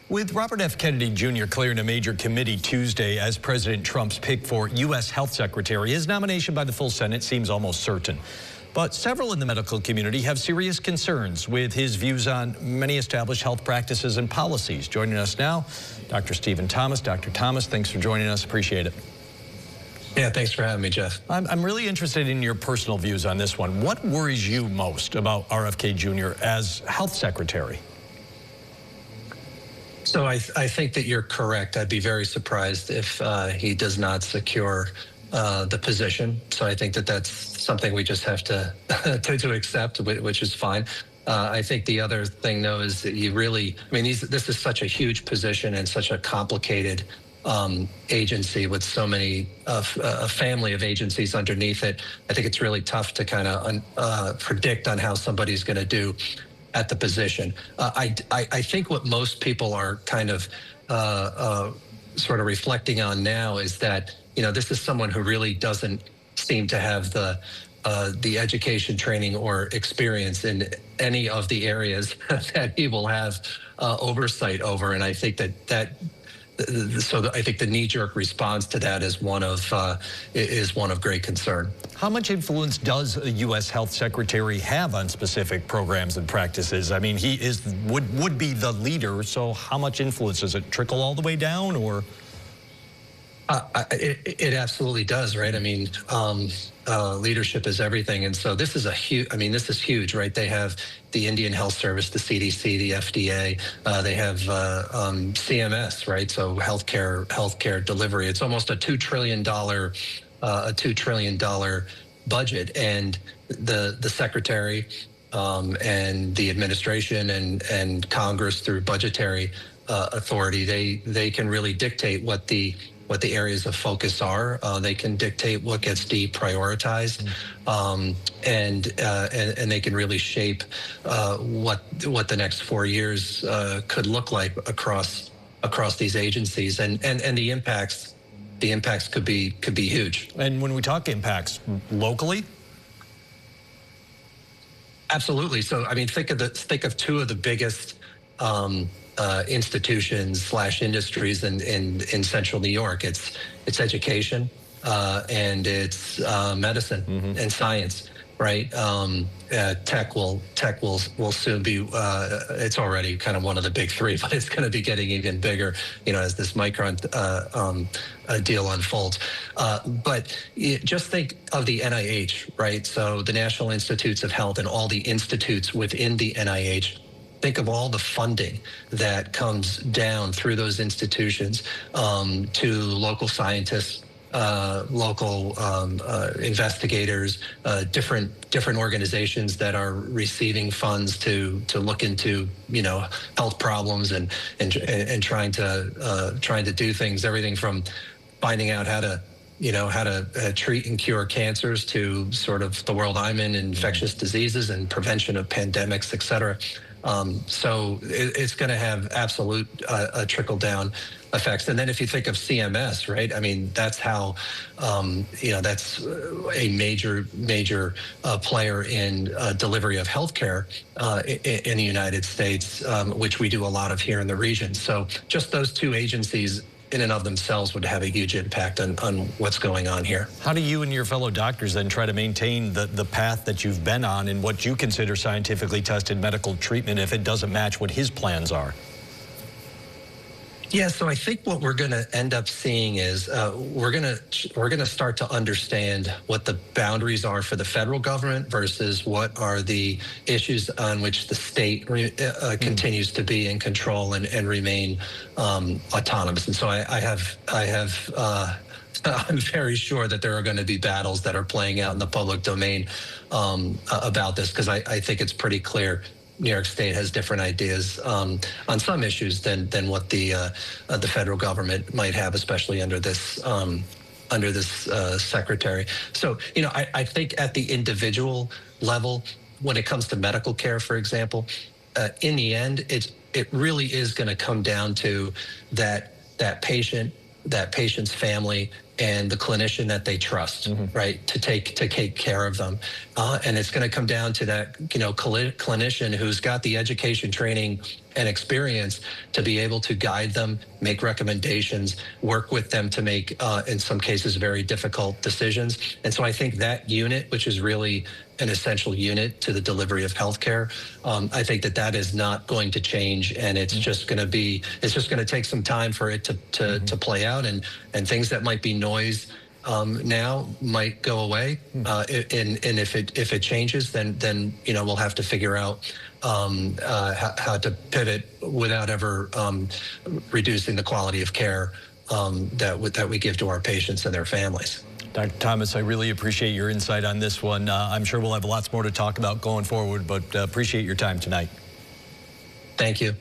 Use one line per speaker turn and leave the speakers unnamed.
With Robert F. Kennedy Jr. clearing a major committee Tuesday as President Trump's pick for U.S. Health Secretary, his nomination by the full Senate seems almost certain. But several in the medical community have serious concerns with his views on many established health practices and policies. Joining us now, Dr. Stephen Thomas. Dr. Thomas, thanks for joining us. Appreciate it.
Yeah, thanks for having me, Jeff.
I'm really interested in your personal views on this one. What worries you most about RFK Jr. as health secretary?
So I think that you're correct. I'd be very surprised if he does not secure the position. So I think that that's something we just have to accept, which is fine. I think the other thing, though, is that you really, this is such a huge position and such a complicated agency with so many, a family of agencies underneath it. I think it's really tough to kind of predict on how somebody's going to do at the position. I think what most people are kind of sort of reflecting on now is that, you know, this is someone who really doesn't seem to have the education, training, or experience in any of the areas that he will have oversight over. And I think I think the knee-jerk response to that is one of great concern.
How much influence does a U.S. Health Secretary have on specific programs and practices? I mean, he would be the leader, so how much influence? Does it trickle all the way down, or?
It absolutely does, right? I mean, leadership is everything, and so this is a huge. I mean, this is huge, right? They have the Indian Health Service, the CDC, the FDA. They have CMS, right? So healthcare delivery. It's almost a $2 trillion budget, and the secretary and the administration and Congress through budgetary authority, they can really dictate what the areas of focus are. They can dictate what gets deprioritized, and they can really shape what the next 4 years could look like across these agencies, and the impacts could be huge.
And when we talk impacts locally,
absolutely. So I mean, think of two of the biggest institutions / industries in central New York. It's education and it's medicine and science, right? Tech will soon be. It's already kind of one of the big three, but it's going to be getting even bigger, you know, as this Micron deal unfolds. But just think of the NIH, right? So the National Institutes of Health and all the institutes within the NIH. Think of all the funding that comes down through those institutions to local scientists, local investigators, different organizations that are receiving funds to look into, you know, health problems and trying to do things, everything from finding out how to treat and cure cancers to sort of the world I'm in, infectious diseases and prevention of pandemics, et cetera. So it's going to have absolute trickle-down effects. And then if you think of CMS, right? I mean, that's how, that's a major player in delivery of healthcare in the United States, which we do a lot of here in the region. So just those two agencies in and of themselves would have a huge impact on what's going on here.
How do you and your fellow doctors then try to maintain the path that you've been on and what you consider scientifically tested medical treatment if it doesn't match what his plans are?
Yeah, so I think what we're going to end up seeing is we're going to start to understand what the boundaries are for the federal government versus what are the issues on which the state continues to be in control and remain autonomous. And so I'm very sure that there are going to be battles that are playing out in the public domain about this, because I think it's pretty clear New York State has different ideas on some issues than what the federal government might have, especially under this secretary. So, you know, I think at the individual level, when it comes to medical care, for example, in the end, it really is going to come down to that patient that patient's family and the clinician that they trust, right, to take care of them. And it's going to come down to that, clinician who's got the education, training, and experience to be able to guide them, make recommendations, work with them to make, in some cases, very difficult decisions. And so I think that unit, which is really an essential unit to the delivery of healthcare, I think that is not going to change, and it's just going to take some time for it to play out, and things that might be noise now might go away, and if it changes, then we'll have to figure out how to pivot without ever reducing the quality of care that we give to our patients and their families.
Dr. Thomas, I really appreciate your insight on this one. I'm sure we'll have lots more to talk about going forward, but appreciate your time tonight.
Thank you.